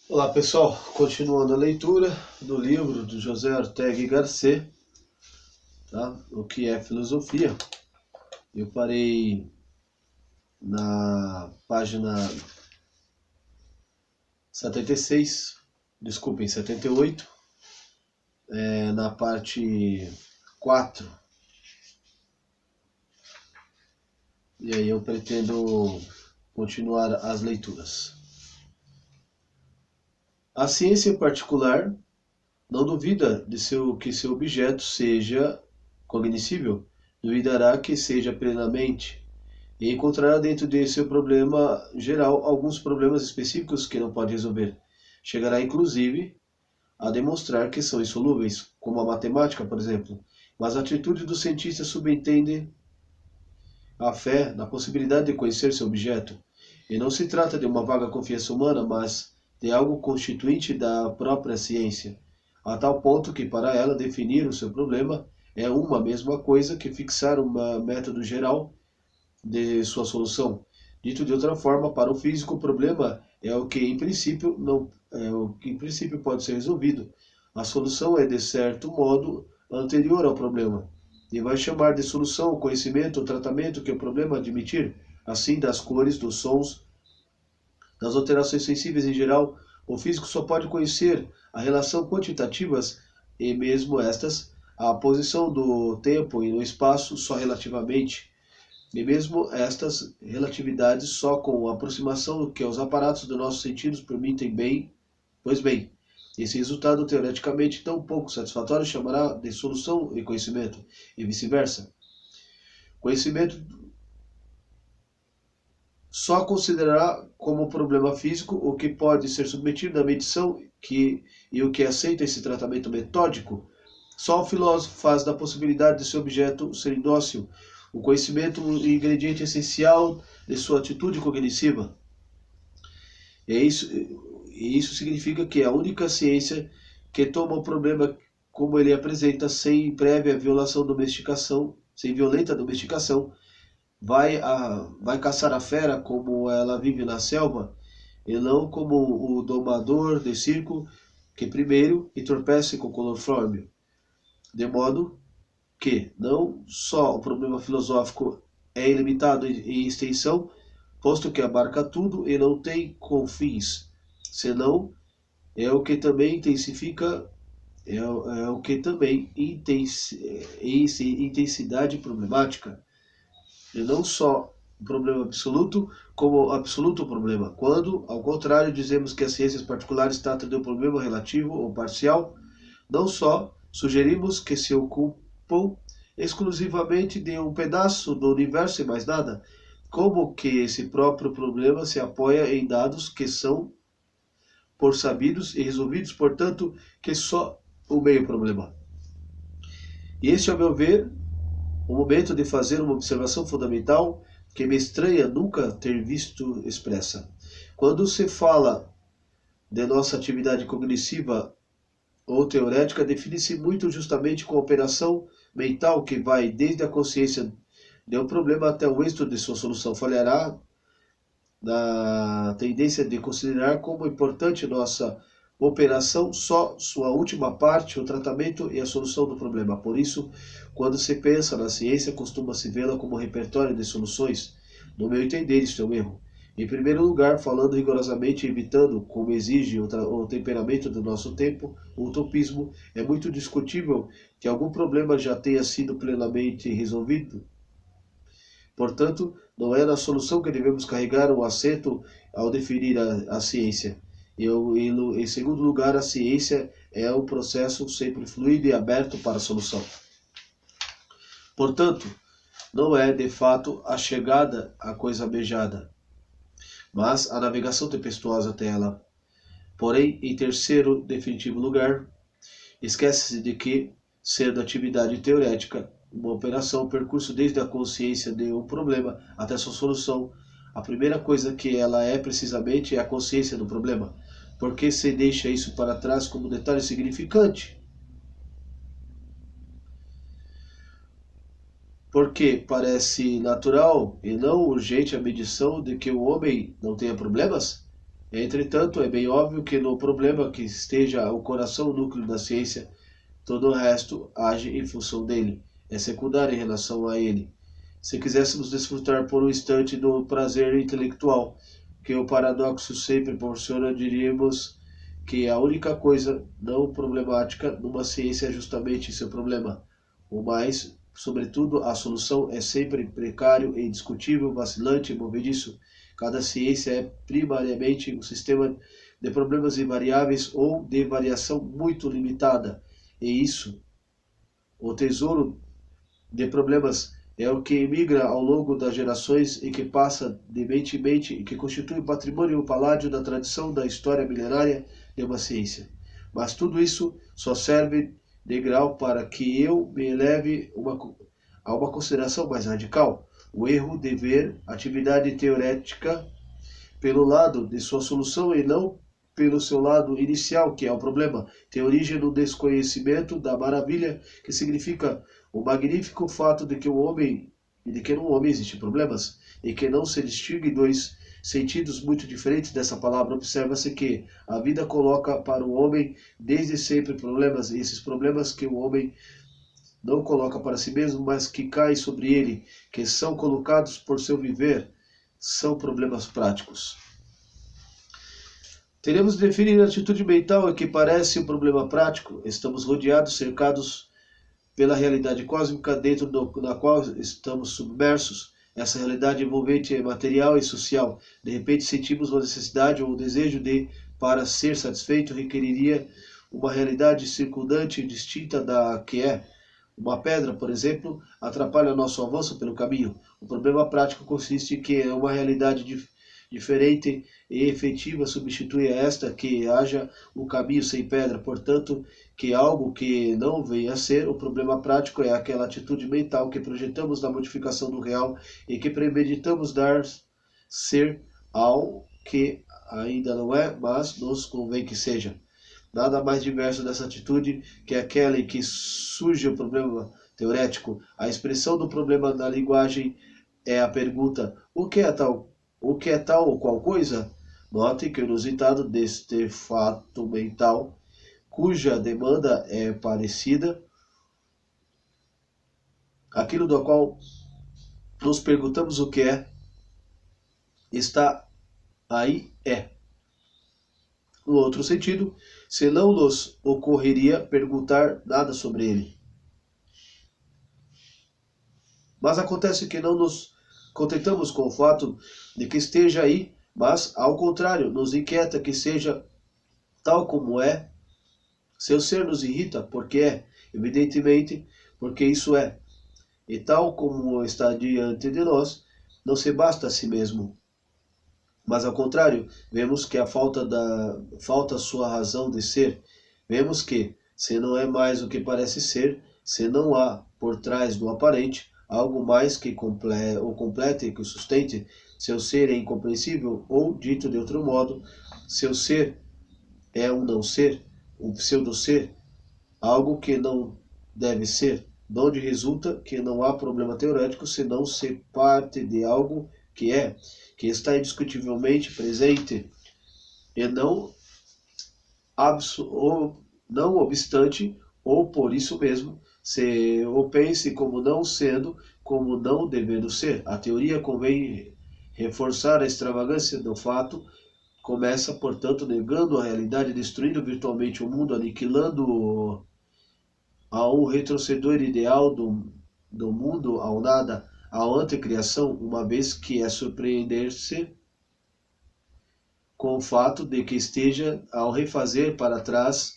Olá pessoal, continuando a leitura do livro do José Ortega y Gasset, tá? O que é filosofia. Eu parei na página 76, desculpem, 78, na parte 4, e aí eu pretendo continuar as leituras. A ciência em particular não duvida que seu objeto seja cognoscível, duvidará que seja plenamente, e encontrará dentro de seu problema geral alguns problemas específicos que não pode resolver. Chegará inclusive a demonstrar que são insolúveis, como a matemática, por exemplo. Mas a atitude do cientista subentende a fé na possibilidade de conhecer seu objeto. E não se trata de uma vaga confiança humana, mas de algo constituinte da própria ciência, a tal ponto que para ela definir o seu problema é uma mesma coisa que fixar um método geral de sua solução. Dito de outra forma, para o físico, o problema é o que em princípio não é o que em princípio pode ser resolvido. A solução é de certo modo anterior ao problema e vai chamar de solução o conhecimento, o tratamento que o problema admitir, assim das cores, dos sons, das alterações sensíveis em geral. O físico só pode conhecer a relação quantitativas e mesmo estas, a posição do tempo e no espaço só relativamente. E mesmo estas relatividades só com a aproximação que os aparatos dos nossos sentidos permitem bem, pois bem, esse resultado teoreticamente tão pouco satisfatório chamará de solução e conhecimento, e vice-versa. Conhecimento só considerará como problema físico o que pode ser submetido à medição e o que aceita esse tratamento metódico. Só o filósofo faz da possibilidade de seu objeto ser indócil o conhecimento o ingrediente essencial de sua atitude cognitiva. Isso significa que a única ciência que toma o problema como ele apresenta, sem prévia domesticação, sem violenta domesticação, vai caçar a fera como ela vive na selva, e não como o domador de circo que primeiro entorpece com clorofórmio. De modo que não só o problema filosófico é ilimitado em extensão, posto que abarca tudo e não tem confins, senão é o que também intensifica, é o que também intensidade problemática, e não só o problema absoluto, como absoluto problema. Quando, ao contrário, dizemos que as ciências particulares tratam de um problema relativo ou parcial, não só sugerimos que se ocupam exclusivamente de um pedaço do universo e mais nada, como que esse próprio problema se apoia em dados que são por sabidos e resolvidos, portanto, que só o meio problema. E este, ao meu ver, o momento de fazer uma observação fundamental que me estranha nunca ter visto expressa. Quando se fala de nossa atividade cognitiva ou teorética, define-se muito justamente com a operação mental que vai desde a consciência de um problema até o êxito de sua solução. Falhará na tendência de considerar como importante nossa operação só sua última parte, o tratamento e a solução do problema. Por isso, quando se pensa na ciência, costuma-se vê-la como um repertório de soluções. No meu entender, isto é um erro. Em primeiro lugar, falando rigorosamente e evitando, como exige o temperamento do nosso tempo, o utopismo, é muito discutível que algum problema já tenha sido plenamente resolvido. Portanto, não é na solução que devemos carregar o acento ao definir a ciência. Em segundo lugar, a ciência é um processo sempre fluido e aberto para a solução. Portanto, não é de fato a chegada à coisa beijada, mas a navegação tempestuosa até ela. Porém, em terceiro definitivo lugar, esquece-se de que, sendo atividade teorética, uma operação, percurso desde a consciência de um problema até sua solução, a primeira coisa que ela é precisamente é a consciência do problema. Porque se deixa isso para trás como detalhe significante? Porque parece natural e não urgente a medição de que o homem não tenha problemas? Entretanto, é bem óbvio que no problema que esteja o coração, o núcleo da ciência, todo o resto age em função dele, é secundário em relação a ele. Se quiséssemos desfrutar por um instante do prazer intelectual que o paradoxo sempre proporciona, diríamos que a única coisa não problemática numa ciência é justamente seu problema. O mais, sobretudo, a solução é sempre precário, indiscutível, vacilante e movediço. Cada ciência é primariamente um sistema de problemas invariáveis ou de variação muito limitada. E isso, o tesouro de problemas, é o que emigra ao longo das gerações e que passa de mente em mente e que constitui o patrimônio paládio da tradição da história milenária de uma ciência. Mas tudo isso só serve de grau para que eu me eleve a uma consideração mais radical. O erro de ver atividade teorética pelo lado de sua solução e não pelo seu lado inicial, que é o problema, tem origem no desconhecimento da maravilha que significa o magnífico fato de que no homem existem problemas e que não se distingue dois sentidos muito diferentes dessa palavra. Observa-se que a vida coloca para o homem desde sempre problemas, e esses problemas que o homem não coloca para si mesmo, mas que caem sobre ele, que são colocados por seu viver, são problemas práticos. Teremos de definir a atitude mental que parece um problema prático. Estamos rodeados, cercados pela realidade cósmica dentro da qual estamos submersos. Essa realidade envolvente é material e social. De repente sentimos uma necessidade ou um desejo de, para ser satisfeito, requeriria uma realidade circundante distinta da que é. Uma pedra, por exemplo, atrapalha nosso avanço pelo caminho. O problema prático consiste em que uma realidade diferente e efetiva substitui a esta, que haja um caminho sem pedra. Portanto, que algo que não venha a ser, o problema prático é aquela atitude mental que projetamos na modificação do real e que premeditamos dar ser ao que ainda não é, mas nos convém que seja. Nada mais diverso dessa atitude que aquela em que surge o problema teorético. A expressão do problema na linguagem é a pergunta: o que é tal ou qual coisa? Note que o inusitado deste fato mental, cuja demanda é parecida, aquilo do qual nos perguntamos o que é, está aí é. No outro sentido, se não nos ocorreria perguntar nada sobre ele. Mas acontece que não nos contentamos com o fato de que esteja aí, mas, ao contrário, nos inquieta que seja tal como é. Seu ser nos irrita porque é, evidentemente, porque isso é. E tal como está diante de nós, não se basta a si mesmo. Mas ao contrário, vemos que falta sua razão de ser. Vemos que, se não é mais o que parece ser, se não há por trás do aparente algo mais que o complete e que o sustente, seu ser é incompreensível, ou, dito de outro modo, seu ser é um não ser, um pseudo-ser, algo que não deve ser, donde resulta que não há problema teorético senão ser parte de algo que é, que está indiscutivelmente presente, e não obstante, ou por isso mesmo, se o pense como não sendo, como não devendo ser. A teoria convém reforçar a extravagância do fato, começa, portanto, negando a realidade, destruindo virtualmente o mundo, aniquilando-o a um retrocedor ideal do mundo ao nada, à antecriação, uma vez que é surpreender-se com o fato de que esteja ao refazer para trás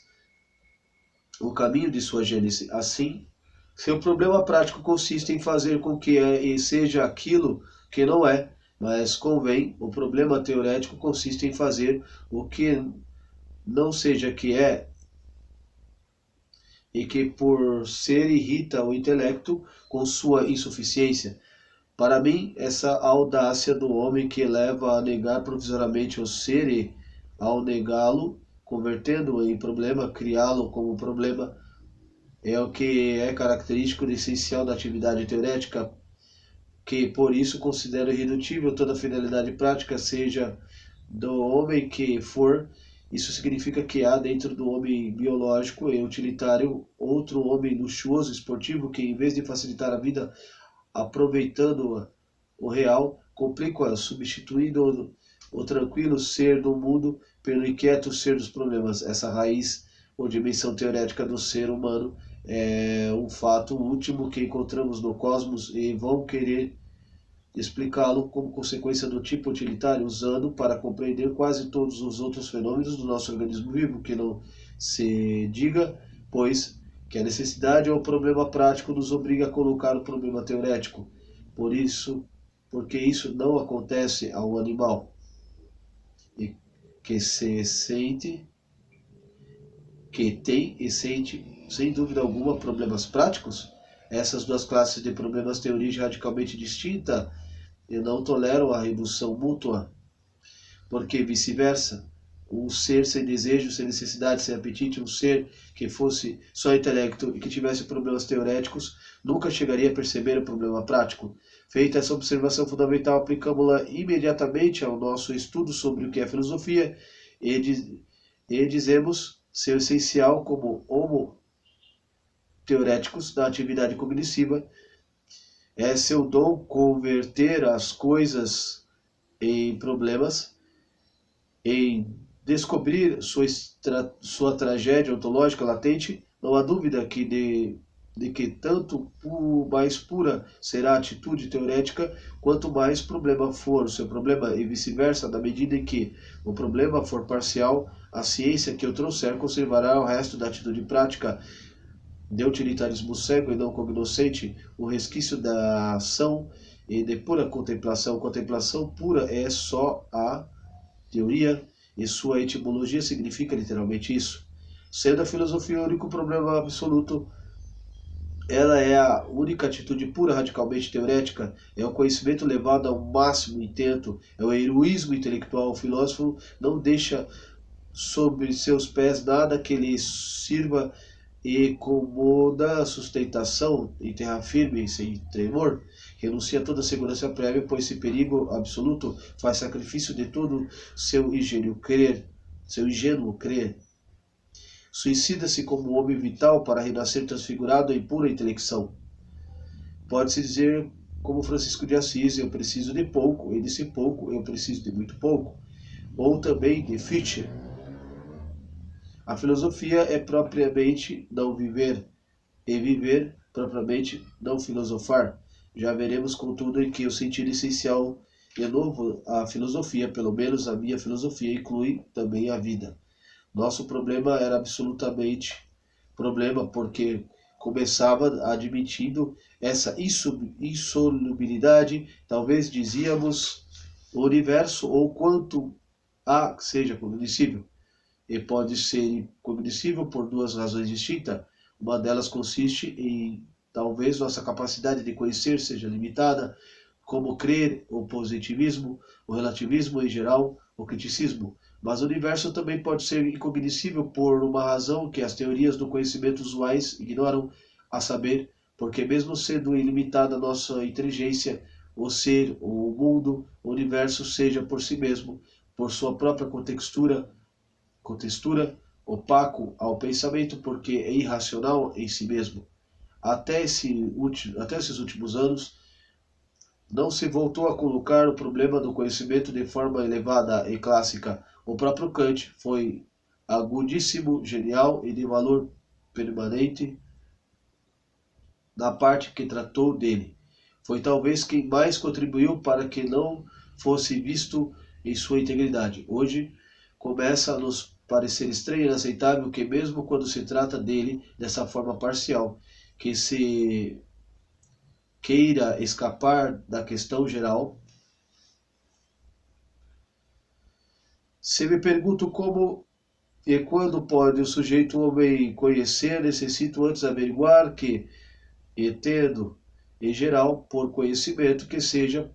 o caminho de sua gênese. Assim, seu problema prático consiste em fazer com que seja aquilo que não é, mas convém, o problema teorético consiste em fazer o que não seja que é, e que por ser irrita o intelecto com sua insuficiência. Para mim, essa audácia do homem que leva a negar provisoriamente o ser e, ao negá-lo, convertendo-o em problema, criá-lo como problema, é o que é característico e essencial da atividade teorética, que por isso considero irredutível toda finalidade prática, seja do homem que for, isso significa que há dentro do homem biológico e utilitário outro homem luxuoso, esportivo, que em vez de facilitar a vida aproveitando o real, complica-a, substituindo o tranquilo ser do mundo pelo inquieto ser dos problemas. Essa raiz ou dimensão teorética do ser humano é um fato último que encontramos no cosmos e vão querer explicá-lo como consequência do tipo utilitário, usando para compreender quase todos os outros fenômenos do nosso organismo vivo, que não se diga, pois, que a necessidade ou o problema prático nos obriga a colocar o problema teorético. Por isso, porque isso não acontece a um animal e que se sente, que tem e sente, sem dúvida alguma, problemas práticos. Essas duas classes de problemas têm origem radicalmente distinta e não toleram a redução mútua, porque vice-versa. Um ser sem desejo, sem necessidade, sem apetite, um ser que fosse só intelecto e que tivesse problemas teoréticos, nunca chegaria a perceber o problema prático. Feita essa observação fundamental, aplicamos-la imediatamente ao nosso estudo sobre o que é filosofia e dizemos ser essencial como homo teoréticos da atividade cognitiva. É seu dom converter as coisas em problemas, em descobrir sua tragédia ontológica latente. Não há dúvida que de que tanto mais pura será a atitude teorética, quanto mais problema for o seu problema, e vice-versa, na medida em que o problema for parcial, a ciência que o trouxer conservará o resto da atitude prática de utilitarismo cego e não cognoscente, o resquício da ação e de pura contemplação. Contemplação pura é só a teoria, e sua etimologia significa literalmente isso. Sendo a filosofia o único problema absoluto, ela é a única atitude pura radicalmente teorética, é o conhecimento levado ao máximo intento, é o heroísmo intelectual. O filósofo não deixa sobre seus pés nada que lhe sirva e comoda sustentação em terra firme e sem tremor. Renuncia a toda segurança prévia, pois esse perigo absoluto faz sacrifício de todo seu ingênuo crer. Suicida-se como homem vital para renascer transfigurado em pura intelecção. Pode-se dizer, como Francisco de Assis, eu preciso de pouco, e desse pouco eu preciso de muito pouco. Ou também de Fichte. A filosofia é propriamente não viver, e viver propriamente não filosofar. Já veremos, contudo, em que o sentido essencial e novo a filosofia, pelo menos a minha filosofia, inclui também a vida. Nosso problema era absolutamente problema, porque começava admitindo essa insolubilidade, talvez dizíamos, o universo, ou quanto há seja cognoscível. E pode ser cognoscível por duas razões distintas. Uma delas consiste em talvez nossa capacidade de conhecer seja limitada, como crer, o positivismo, o relativismo em geral, o criticismo. Mas o universo também pode ser incognoscível por uma razão que as teorias do conhecimento usuais ignoram, a saber, porque mesmo sendo ilimitada a nossa inteligência, o ser, o mundo, o universo seja por si mesmo, por sua própria contextura, opaco ao pensamento, porque é irracional em si mesmo. Até esses últimos anos, não se voltou a colocar o problema do conhecimento de forma elevada e clássica. O próprio Kant foi agudíssimo, genial e de valor permanente na parte que tratou dele. Foi talvez quem mais contribuiu para que não fosse visto em sua integridade. Hoje começa a nos parecer estranho e inaceitável que, mesmo quando se trata dele dessa forma parcial, que se queira escapar da questão geral. Se me pergunto como e quando pode o sujeito homem conhecer, necessito antes averiguar que, e tendo, em geral, por conhecimento que seja,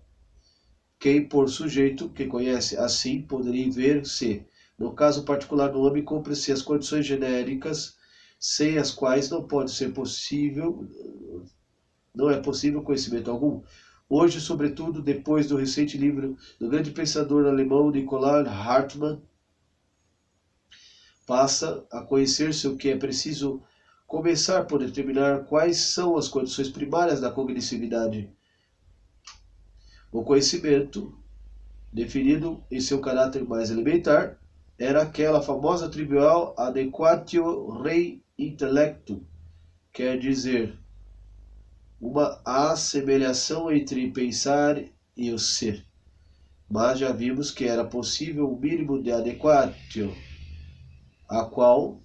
quem por sujeito que conhece, assim poderia ver se, no caso particular do homem, cumpre-se as condições genéricas, sem as quais não é possível conhecimento algum. Hoje, sobretudo, depois do recente livro do grande pensador alemão Nicolai Hartmann, passa a conhecer-se o que é preciso começar por determinar quais são as condições primárias da cognitividade. O conhecimento, definido em seu caráter mais elementar, era aquela famosa trivial adequatio rei intellectum, quer dizer, uma assemelhação entre pensar e o ser. Mas já vimos que era possível um mínimo de adequatio, a qual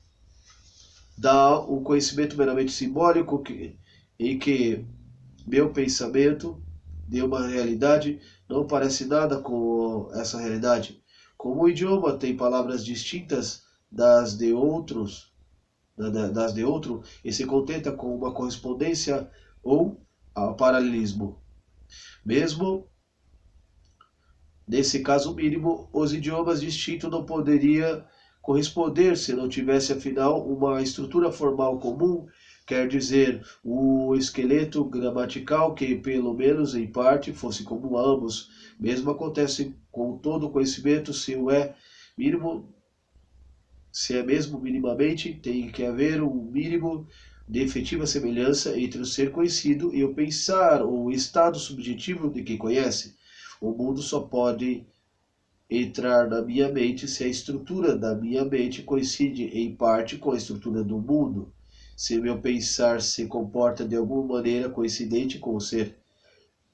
dá um conhecimento meramente simbólico em que meu pensamento de uma realidade não parece nada com essa realidade. Como o idioma tem palavras distintas das de outro, e se contenta com uma correspondência ou paralelismo. Mesmo nesse caso mínimo, os idiomas distintos não poderiam corresponder se não tivesse, afinal, uma estrutura formal comum, quer dizer, o esqueleto gramatical que, pelo menos em parte, fosse comum a ambos. Mesmo acontece com todo o conhecimento, se é mesmo minimamente, tem que haver um mínimo de efetiva semelhança entre o ser conhecido e o pensar, ou o estado subjetivo de quem conhece. O mundo só pode entrar na minha mente se a estrutura da minha mente coincide em parte com a estrutura do mundo, se meu pensar se comporta de alguma maneira coincidente com o ser.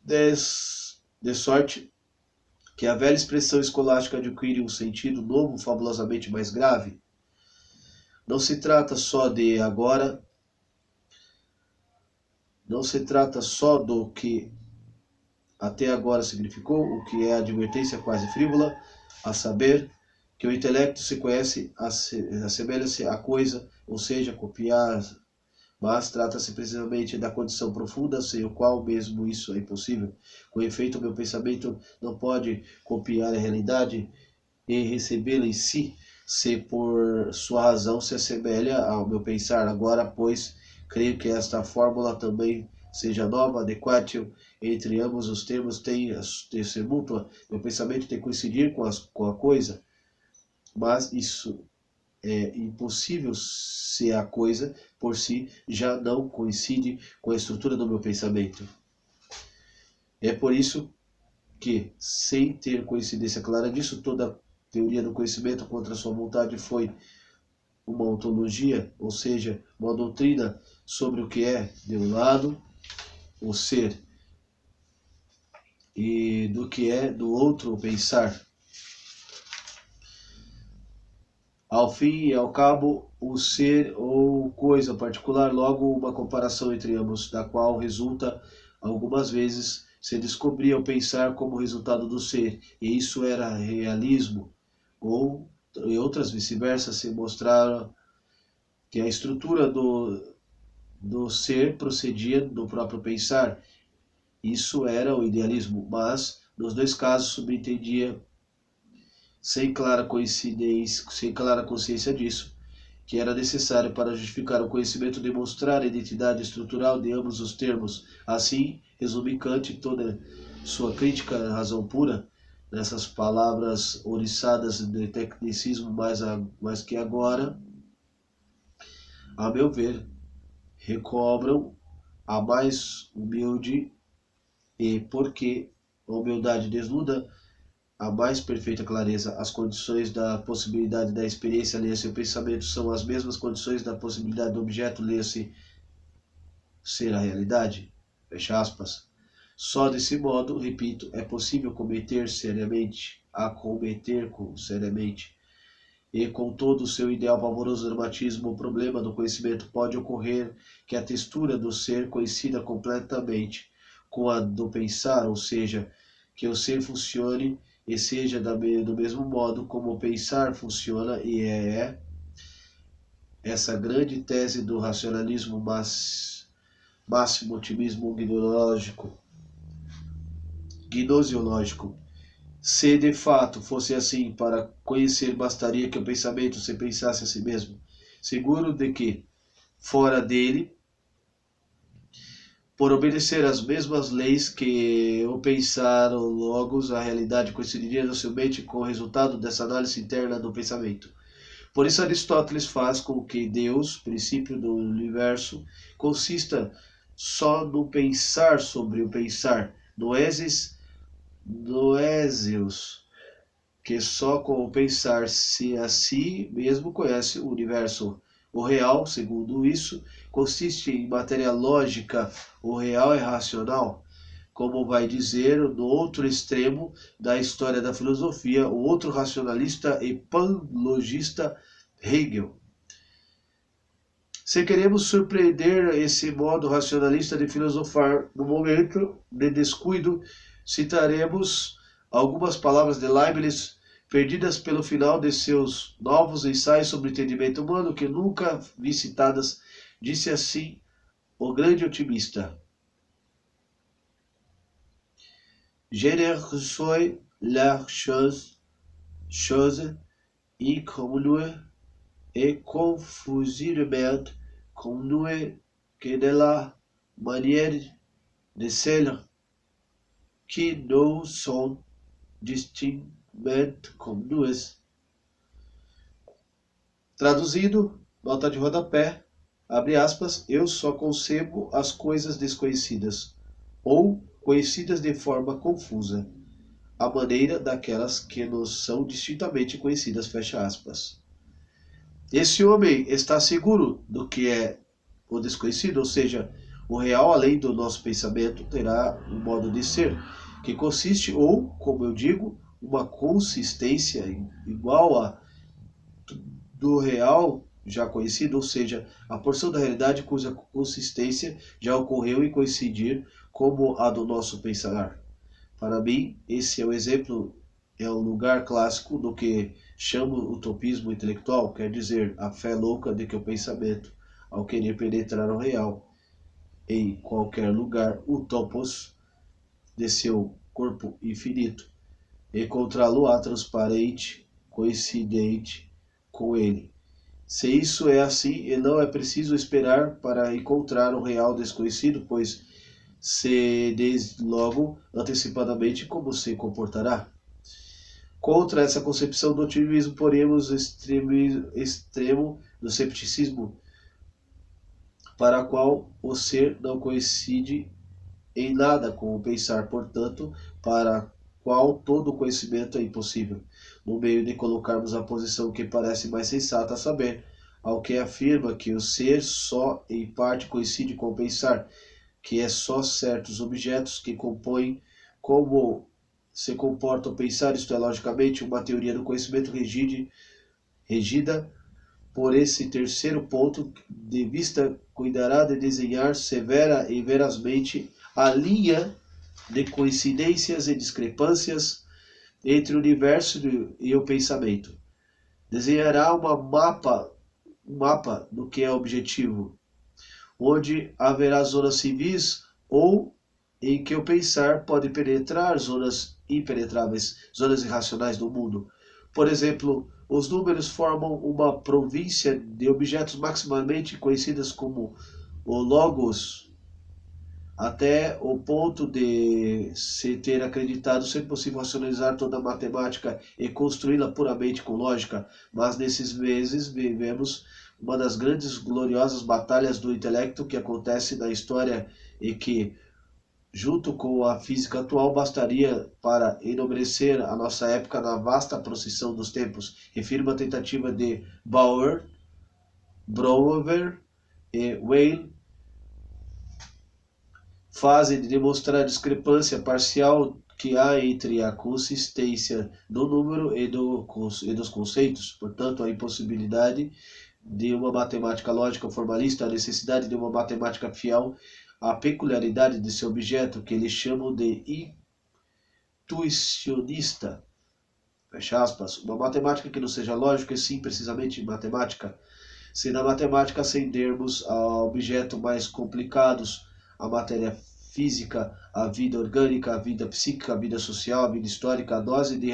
De sorte que a velha expressão escolástica adquire um sentido novo, fabulosamente mais grave. Não se trata só de agora, não se trata só do que até agora significou, o que é advertência quase frívola, a saber que o intelecto se conhece, assemelha-se à coisa, ou seja, copiar, mas trata-se precisamente da condição profunda sem o qual mesmo isso é impossível. Com efeito, o meu pensamento não pode copiar a realidade e recebê-la em si, se por sua razão se assemelha ao meu pensar. Agora, pois, creio que esta fórmula também seja nova, adequatio, entre ambos os termos tem de ser mútua. Meu pensamento tem que coincidir com a coisa, mas isso é impossível se a coisa, por si, já não coincide com a estrutura do meu pensamento. É por isso que, sem ter coincidência clara disso, toda teoria do conhecimento contra sua vontade foi uma ontologia, ou seja, uma doutrina sobre o que é, de um lado, o ser, e do que é, do outro, o pensar. Ao fim e ao cabo, o ser ou coisa particular, logo uma comparação entre ambos, da qual resulta, algumas vezes, se descobria o pensar como resultado do ser, e isso era realismo, ou em outras vice-versa se mostraram que a estrutura do ser procedia do próprio pensar. Isso era o idealismo, mas nos dois casos subentendia, sem clara consciência disso, que era necessário para justificar o conhecimento demonstrar a identidade estrutural de ambos os termos. Assim, resume Kant toda sua crítica à razão pura, nessas palavras oriçadas de tecnicismo, mas que agora, a meu ver, recobram a mais humilde e, porque a humildade desnuda a mais perfeita clareza. As condições da possibilidade da experiência, leia-se o pensamento, são as mesmas condições da possibilidade do objeto, leia-se ser a realidade. Fecha aspas. Só desse modo, repito, é possível acometer seriamente e com todo o seu ideal pavoroso dramatismo, o problema do conhecimento pode ocorrer que a textura do ser coincida completamente com a do pensar, ou seja, que o ser funcione e seja do mesmo modo como o pensar funciona, e é essa grande tese do racionalismo máximo otimismo gnosiológico. Se de fato fosse assim, para conhecer bastaria que o pensamento se pensasse a si mesmo, seguro de que, fora dele, por obedecer às mesmas leis que o pensar, o logos, a realidade coincidiria docilmente com o resultado dessa análise interna do pensamento. Por isso Aristóteles faz com que Deus, princípio do universo, consista só no pensar sobre o pensar, noesis, noesios, que só com o pensar-se a si mesmo conhece o universo. O real, segundo isso, consiste em matéria lógica, o real é racional, como vai dizer no outro extremo da história da filosofia, o outro racionalista e panlogista Hegel. Se queremos surpreender esse modo racionalista de filosofar no momento de descuido, citaremos algumas palavras de Leibniz perdidas pelo final de seus novos ensaios sobre o entendimento humano, que nunca vi citadas. Disse assim o grande otimista: Je ne reçois la chose incommunée et confusément connue que de la manière de celles qui nous sont distinctement connues. Traduzido, nota de rodapé, abre aspas, eu só concebo as coisas desconhecidas, ou conhecidas de forma confusa, à maneira daquelas que nos são distintamente conhecidas, fecha aspas. Esse homem está seguro do que é o desconhecido, ou seja, o real, além do nosso pensamento, terá um modo de ser, que consiste, ou, como eu digo, uma consistência igual a do real já conhecido, ou seja, a porção da realidade cuja consistência já ocorreu e coincidir como a do nosso pensar. Para mim, esse é o exemplo, é o lugar clássico do que chamo utopismo intelectual, quer dizer, a fé louca de que o pensamento, ao querer penetrar o real em qualquer lugar, o topos de seu corpo infinito, encontrá-lo-á transparente, coincidente com ele. Se isso é assim, e não é preciso esperar para encontrar o real desconhecido, pois se desde logo antecipadamente como se comportará. Contra essa concepção do otimismo, poremos o extremo do cepticismo, para a qual o ser não coincide em nada com o pensar, portanto, para a qual todo conhecimento é impossível, no meio de colocarmos a posição que parece mais sensata, a saber, ao que afirma que o ser só em parte coincide com o pensar, que é só certos objetos que compõem como se comporta o pensar, isto é, logicamente, uma teoria do conhecimento regida por esse terceiro ponto de vista, cuidará de desenhar severa e verazmente a linha de coincidências e discrepâncias entre o universo e o pensamento. Desenhará um mapa do que é objetivo, onde haverá zonas civis ou em que o pensar pode penetrar zonas impenetráveis, zonas irracionais do mundo. Por exemplo, os números formam uma província de objetos maximamente conhecidas como o logos, até o ponto de se ter acreditado ser possível racionalizar toda a matemática e construí-la puramente com lógica, mas nesses meses vivemos uma das grandes gloriosas batalhas do intelecto que acontece na história e que, junto com a física atual, bastaria para enobrecer a nossa época na vasta procissão dos tempos. Refiro a tentativa de Brouwer e Weyl fazem de demonstrar a discrepância parcial que há entre a consistência do número e dos conceitos, portanto, a impossibilidade de uma matemática lógica formalista, a necessidade de uma matemática fiel à peculiaridade de seu objeto, que eles chamam de intuicionista. Fecha aspas. Uma matemática que não seja lógica e sim precisamente matemática. Se na matemática ascendermos a objetos mais complicados, a matéria física, a vida orgânica, a vida psíquica, a vida social, a vida histórica, a dose de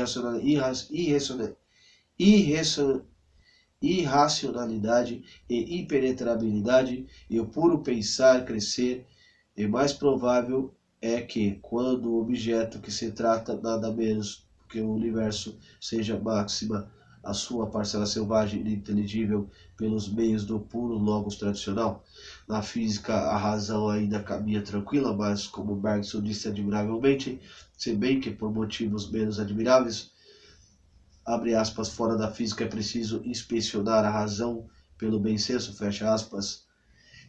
irracionalidade e impenetrabilidade, e o puro pensar crescer E mais provável é que, quando o objeto que se trata nada menos que o universo seja máxima, a sua parcela selvagem e inteligível pelos meios do puro logos tradicional. Na física, a razão ainda caminha tranquila, mas, como Bergson disse admiravelmente, se bem que por motivos menos admiráveis, abre aspas, fora da física é preciso inspecionar a razão pelo bem senso, fecha aspas.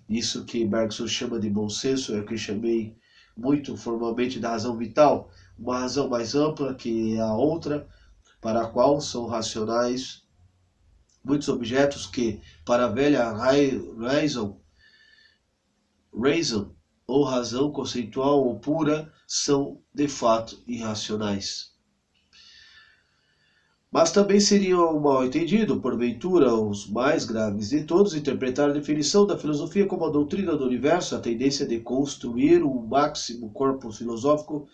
Isso que Bergson chama de bom senso é o que chamei muito formalmente da razão vital, uma razão mais ampla que a outra, para a qual são racionais muitos objetos que, para a velha reason ou razão conceitual ou pura, são de fato irracionais. Mas também seria um mal-entendido, porventura, os mais graves de todos, interpretar a definição da filosofia como a doutrina do universo, a tendência de construir um máximo corpus filosófico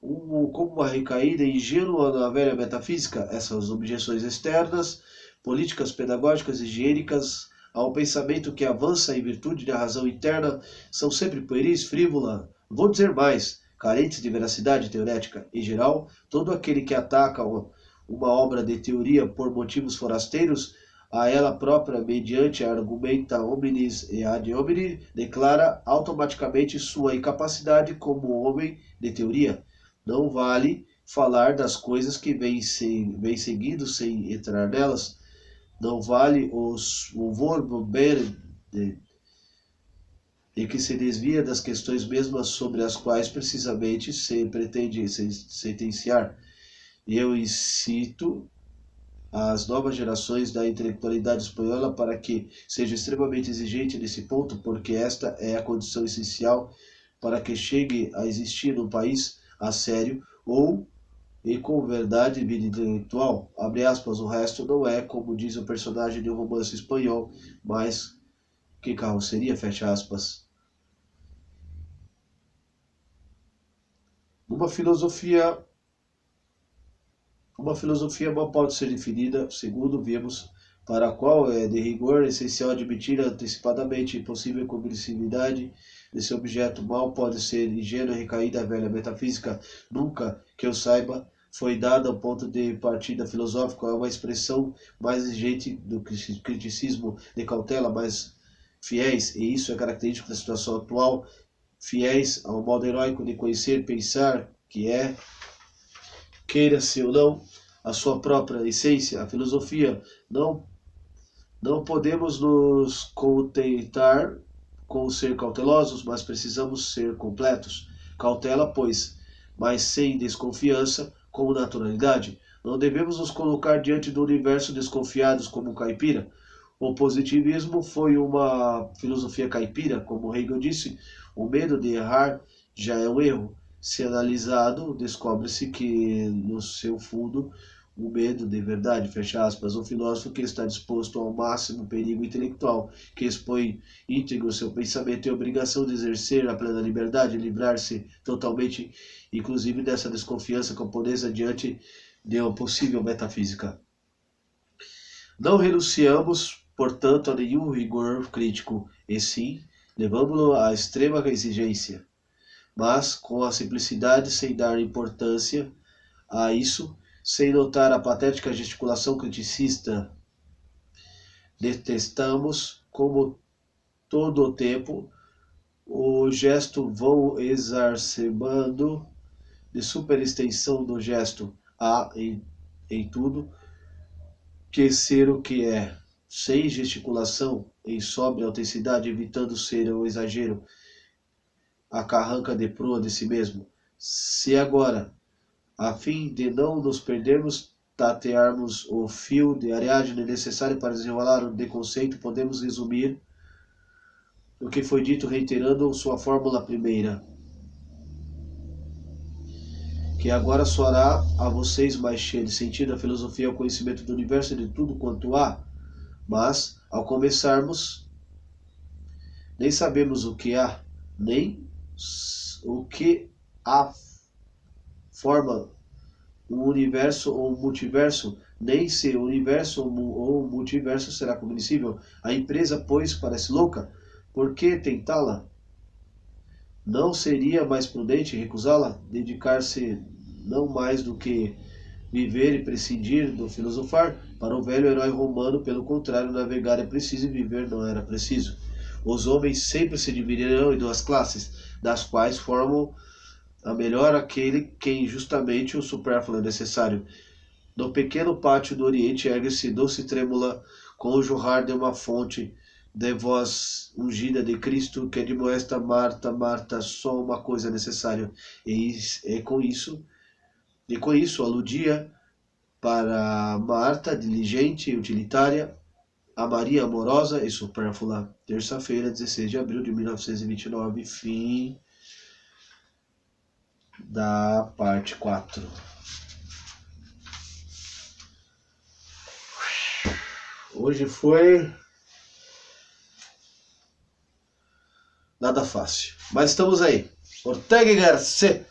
como uma recaída ingênua na velha metafísica. Essas objeções externas, políticas pedagógicas e higiênicas ao pensamento que avança em virtude da razão interna são sempre pueris, frívola, vou dizer mais, carentes de veracidade teorética. Em geral, todo aquele que ataca uma obra de teoria por motivos forasteiros a ela própria mediante argumenta hominis e ad hominem, declara automaticamente sua incapacidade como homem de teoria. Não vale falar das coisas que vem seguindo sem entrar nelas. Não vale o verbo bere e que se desvia das questões mesmas sobre as quais precisamente se pretende sentenciar. Eu incito as novas gerações da intelectualidade espanhola para que seja extremamente exigente nesse ponto, porque esta é a condição essencial para que chegue a existir no país a sério ou e com verdade vida intelectual. Abre aspas, o resto não é, como diz o personagem de um romance espanhol, mas que carroceria, fecha aspas. Uma filosofia mal pode ser definida, segundo vimos, para a qual é de rigor essencial admitir antecipadamente impossível cognitividade desse objeto. Mal pode ser ingênua e recaída a velha metafísica. Nunca, que eu saiba, foi dada ao ponto de partida filosófico. É uma expressão mais exigente do criticismo de cautela, mais fiéis, e isso é característico da situação atual, fiéis ao modo heróico de conhecer, pensar, que é, queira-se ou não, a sua própria essência, a filosofia. Não podemos nos contentar com ser cautelosos, mas precisamos ser completos. Cautela, pois, mas sem desconfiança, com naturalidade. Não devemos nos colocar diante do universo desconfiados como caipira. O positivismo foi uma filosofia caipira, como Hegel disse. O medo de errar já é um erro. Se analisado, descobre-se que, no seu fundo, o medo de verdade, fecha aspas, um filósofo que está disposto ao máximo perigo intelectual, que expõe íntegro seu pensamento tem a obrigação de exercer a plena liberdade, livrar-se totalmente, inclusive dessa desconfiança camponesa diante de uma possível metafísica. Não renunciamos, portanto, a nenhum rigor crítico, e sim, levamos-lo à extrema exigência, mas com a simplicidade, sem dar importância a isso, sem notar a patética gesticulação criticista. Detestamos, como todo o tempo, o gesto vão exacerbando de superextensão do gesto há em tudo que ser o que é, sem gesticulação, em sóbria autenticidade, evitando ser o exagero, a carranca de proa de si mesmo. Se agora, a fim de não nos perdermos, tatearmos o fio de Ariadne necessário para desenrolar o conceito, podemos resumir o que foi dito reiterando sua fórmula primeira, que agora soará a vocês mais cheia de sentido. A filosofia é o conhecimento do universo e de tudo quanto há, mas, ao começarmos, nem sabemos o que há, nem o que há forma um universo ou um multiverso, nem se o universo ou o multiverso será cognoscível. A empresa, pois, parece louca. Por que tentá-la? Não seria mais prudente recusá-la? Dedicar-se não mais do que viver e prescindir do filosofar? Para o velho herói romano, pelo contrário, navegar é preciso e viver não era preciso. Os homens sempre se dividirão em duas classes, das quais formam a melhor aquele que injustamente o supérfluo é necessário. No pequeno pátio do Oriente ergue-se doce trêmula com o jorrar de uma fonte de voz ungida de Cristo, que admoesta Marta, Marta, só uma coisa necessária. E com isso aludia para Marta, diligente e utilitária, a Maria amorosa e supérflua. Terça-feira, 16 de abril de 1929, fim da parte 4. Hoje foi nada fácil, mas estamos aí. Ortega y Gasset.